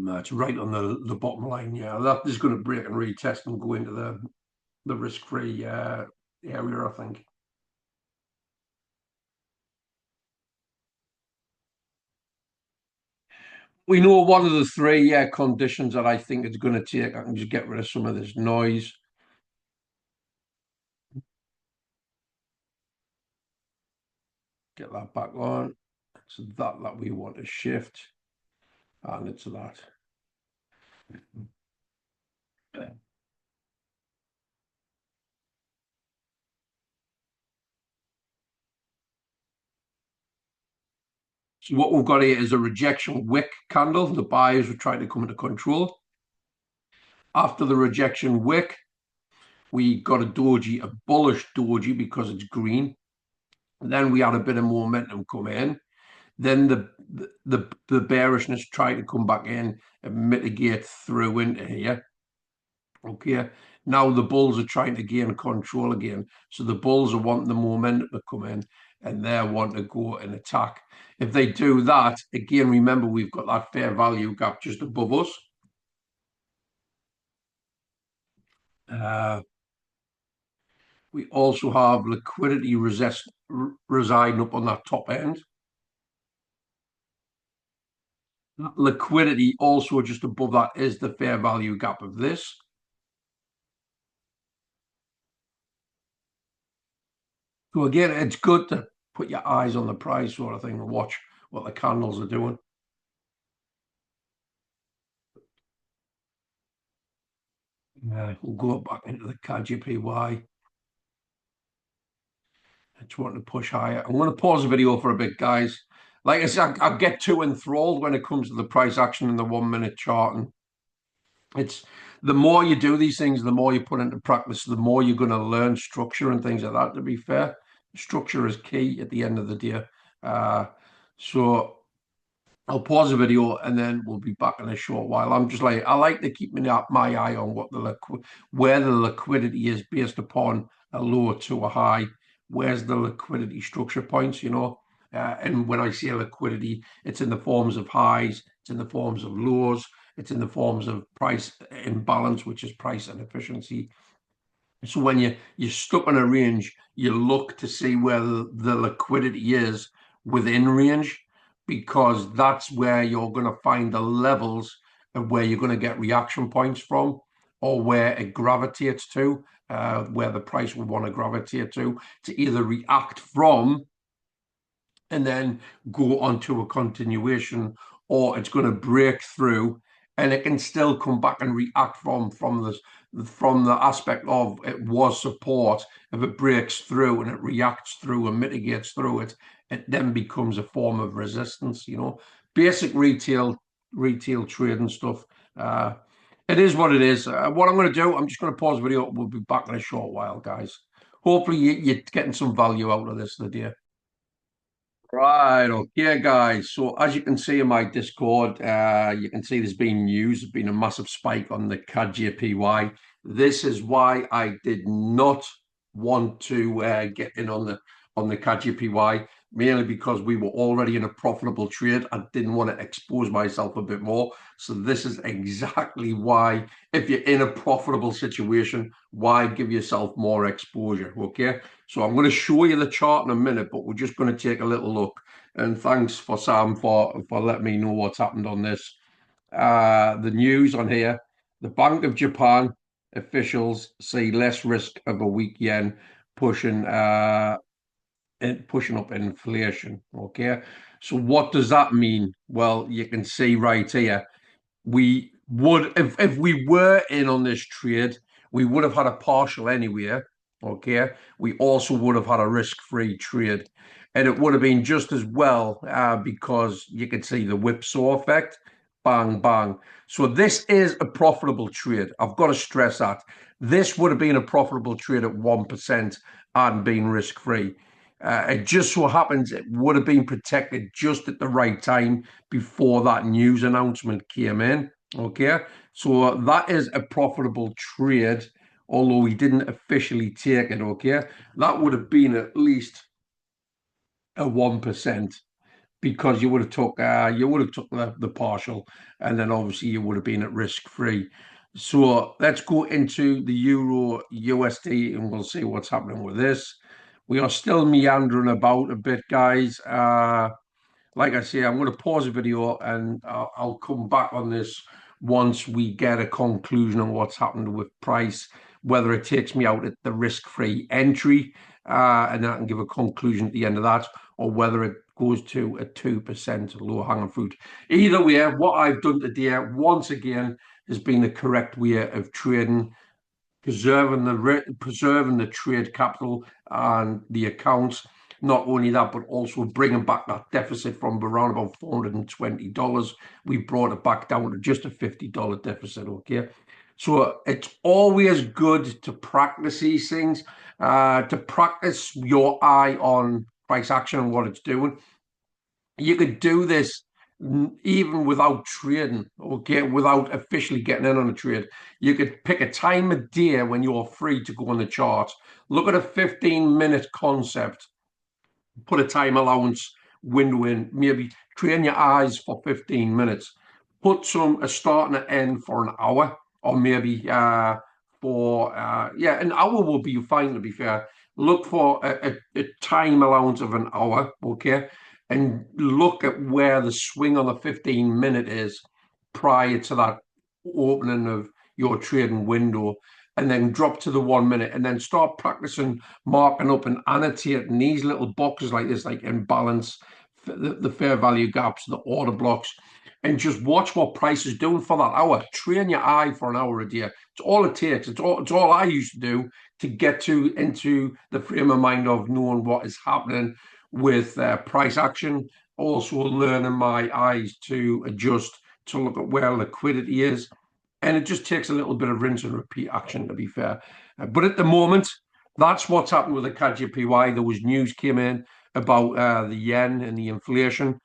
It's right on the bottom line. Yeah, that is going to break and retest and go into the risk-free area, I think. We know one of the three conditions that I think it's going to take. I can just get rid of some of this noise. Get that back on. It's that we want to shift. And it's that. So what we've got here is a rejection wick candle. The buyers were trying to come into control. After the rejection wick, we got a doji, a bullish doji because it's green. And then we had a bit of momentum come in. Then the bearishness tried to come back in and mitigate through into here. Okay, now the bulls are trying to gain control again. So the bulls are wanting the momentum to come in and they're wanting to go and attack. If they do that, again, remember we've got that fair value gap just above us. We also have liquidity residing up on that top end. That liquidity also just above that is the fair value gap of this. So again, it's good to put your eyes on the price sort of thing and watch what the candles are doing. We'll go back into the KJPY. I just want to push higher. I'm going to pause the video for a bit, guys. Like I said, I get too enthralled when it comes to the price action in the 1 minute chart. And it's the more you do these things, the more you put into practice, the more you're going to learn structure and things like that, to be fair. Structure is key at the end of the day. So I'll pause the video and then we'll be back in a short while. I'm just like, I like to keep my eye on what where the liquidity is based upon a low to a high. Where's the liquidity structure points, you know? And when I say liquidity, it's in the forms of highs, it's in the forms of lows, it's in the forms of price imbalance, which is price and efficiency. So when you're stuck on a range, you look to see where the liquidity is within range, because that's where you're going to find the levels of where you're going to get reaction points from, or where it gravitates to, where the price will want to gravitate to either react from and then go onto a continuation, or it's going to break through and it can still come back and react from the aspect of it was support. If it breaks through and it reacts through and mitigates through it, it then becomes a form of resistance, you know. Basic retail trading stuff. It is what it is. What I'm going to do, I'm just going to pause the video. We'll be back in a short while, guys. Hopefully you're getting some value out of this today. Right, okay, guys. So as you can see in my Discord, you can see there's been news, there's been a massive spike on the CAD JPY. This is why I did not want to get in on the CAD JPY, mainly because we were already in a profitable trade. I didn't want to expose myself a bit more. So this is exactly why, if you're in a profitable situation, why give yourself more exposure, okay? So I'm going to show you the chart in a minute, but we're just going to take a little look. And thanks for Sam for letting me know what's happened on this. The news on here: the Bank of Japan officials see less risk of a weak yen pushing pushing up inflation. Okay, so what does that mean? Well, you can see right here we would if we were in on this trade, we would have had a partial anyway. Okay, we also would have had a risk-free trade, and it would have been just as well because you could see the whipsaw effect, bang bang. So this is a profitable trade. I've got to stress that this would have been a profitable trade at 1% and been risk-free. It just so happens it would have been protected just at the right time before that news announcement came in. Okay, so that is a profitable trade, although we didn't officially take it. Okay, that would have been at least a 1% because you would have took the partial, and then obviously you would have been at risk free. So let's go into the Euro USD and we'll see what's happening with this. We are still meandering about a bit, guys. Like I say, I'm going to pause the video and I'll come back on this once we get a conclusion on what's happened with price, whether it takes me out at the risk-free entry, and then I can give a conclusion at the end of that, or whether it goes to a 2% low-hanging fruit. Either way, what I've done today, once again, has been the correct way of trading, preserving the trade capital and the accounts. Not only that, but also bringing back that deficit from around about $420. We brought it back down to just a $50 deficit. Okay, so it's always good to practice these things, to practice your eye on price action and what it's doing. You could do this even without trading, okay, without officially getting in on a trade. You could pick a time of day when you're free to go on the chart. Look at a 15-minute concept, put a time allowance window in, maybe train your eyes for 15 minutes. Put a start and an end for an hour, or maybe an hour will be fine, to be fair. Look for a time allowance of an hour, okay? And look at where the swing on the 15-minute is prior to that opening of your trading window, and then drop to the 1 minute and then start practicing marking up and annotating these little boxes like this, like imbalance, the fair value gaps, the order blocks, and just watch what price is doing for that hour. Train your eye for an hour a day. It's all it takes. It's all I used to do to get into the frame of mind of knowing what is happening with price action. Also learning my eyes to adjust to look at where liquidity is, and it just takes a little bit of rinse and repeat action, to be fair. But at the moment, that's what's happened with the CAD-JPY. There was news came in about the yen and the inflation.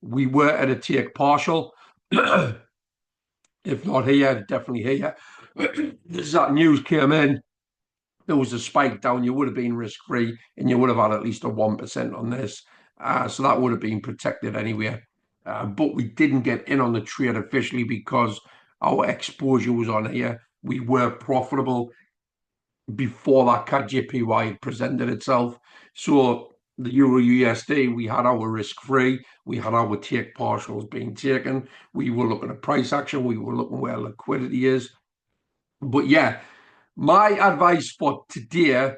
We were at a take partial. If not here, definitely here. As that news came in, there was a spike down. You would have been risk free, and you would have had at least a 1% on this. So that would have been protected anyway. But we didn't get in on the trade officially because our exposure was on here. We were profitable before that CAD JPY presented itself. So the Euro USD, we had our risk free, we had our take partials being taken, we were looking at price action, we were looking where liquidity is. But yeah, my advice for today,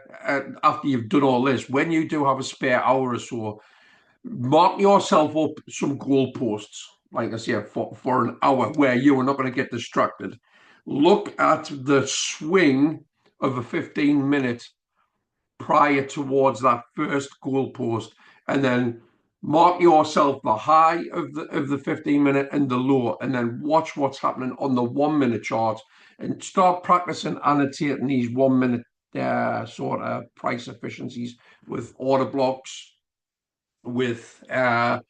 after you've done all this, when you do have a spare hour or so, mark yourself up some goalposts, like I said, for an hour where you are not going to get distracted. Look at the swing of a 15-minute prior towards that first goalpost, and then mark yourself the high of the 15-minute and the low, and then watch what's happening on the 1 minute chart and start practicing annotating these 1 minute sort of price efficiencies with order blocks, with fair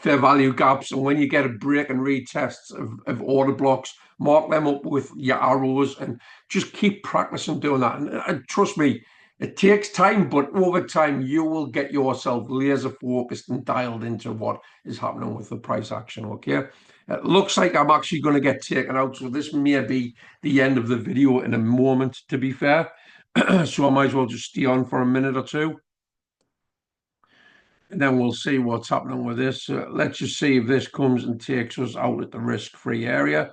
value gaps. And when you get a break and retests of order blocks, mark them up with your arrows and just keep practicing doing that. And trust me, it takes time, but over time you will get yourself laser focused and dialed into what is happening with the price action. Okay. It looks like I'm actually going to get taken out. So this may be the end of the video in a moment, to be fair. So I might as well just stay on for a minute or two. And then we'll see what's happening with this. Let's just see if this comes and takes us out at the risk-free area.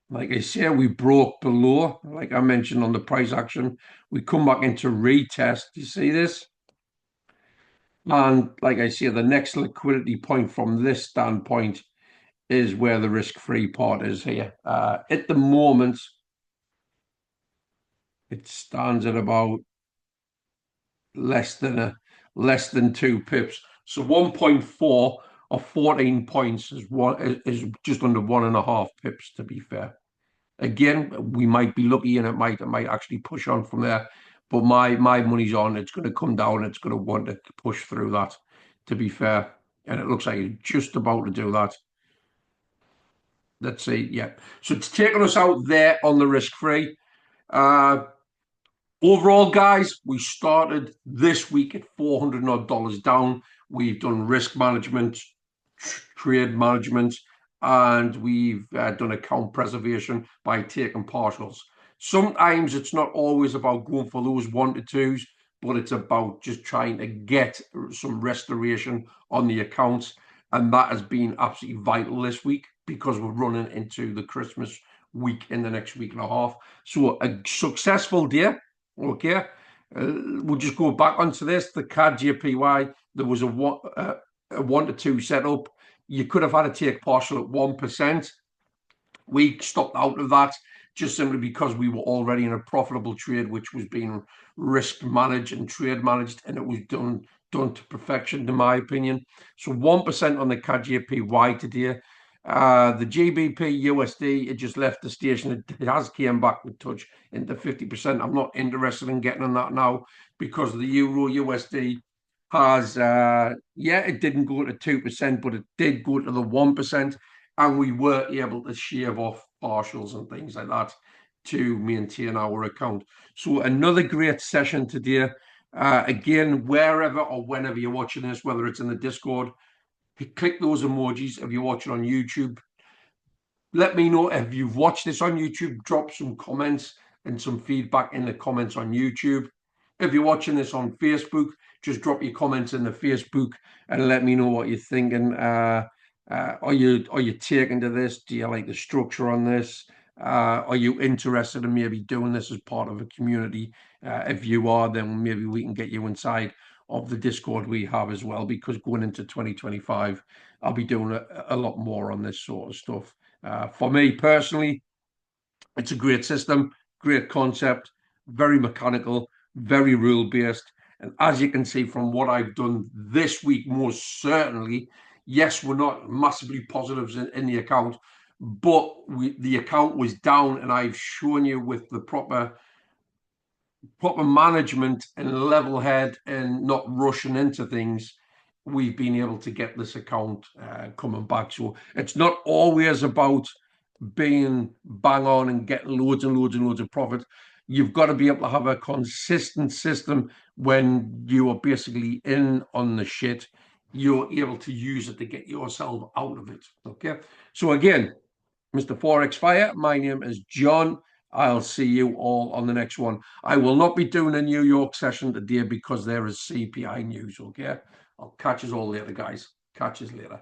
Like I say, we broke below, like I mentioned on the price action. We come back into retest. You see this? And like I say, the next liquidity point from this standpoint is where the risk-free part is here. At the moment, it stands at about less than 2 pips. So 1.4 or 14 points is just under 1.5 pips, to be fair. Again, we might be lucky and it might actually push on from there. But my money's on it's going to come down, it's going to want to push through that, to be fair. And it looks like it's just about to do that. Let's see, yeah. So it's taking us out there on the risk-free. Overall, guys, we started this week at $400 odd down. We've done risk management, trade management, and we've done account preservation by taking partials. Sometimes it's not always about going for those 1 to 2s, but it's about just trying to get some restoration on the accounts. And that has been absolutely vital this week because we're running into the Christmas week in the next week and a half. So a successful day. Okay, we'll just go back onto this. The CAD JPY, there was a 1 to 2 setup. You could have had to take partial at 1%. We stopped out of that just simply because we were already in a profitable trade, which was being risk managed and trade managed, and it was done to perfection, in my opinion. So 1% on the CAD JPY today. The GBP USD, it just left the station. It has came back with touch into 50%. I'm not interested in getting on that now because the Euro USD has, yeah, it didn't go to 2%, but it did go to the 1%. And we were able to shave off partials and things like that to maintain our account. So another great session today. Again, wherever or whenever you're watching this, whether it's in the Discord, click those emojis. If you're watching on YouTube, let me know if you've watched this on YouTube. Drop some comments and some feedback in the comments on YouTube. If you're watching this on Facebook, just drop your comments in the Facebook and let me know what you're thinking. Are you taking to this? Do you like the structure on this? Are you interested in maybe doing this as part of a community? If you are, then maybe we can get you inside of the Discord we have as well, because going into 2025, I'll be doing a lot more on this sort of stuff. For me personally, it's a great system, great concept, very mechanical, very rule-based. And as you can see from what I've done this week, most certainly, yes, we're not massively positives in the account, but the account was down, and I've shown you with the proper management and level head and not rushing into things, we've been able to get this account coming back. So it's not always about being bang on and getting loads and loads and loads of profit. You've got to be able to have a consistent system. When you are basically in on the shit, you're able to use it to get yourself out of it. Okay. So again, Mr. Forex Fire, my name is John. I'll see you all on the next one. I will not be doing a New York session today because there is CPI news. Okay. I'll catch you all later, guys. Catch you later.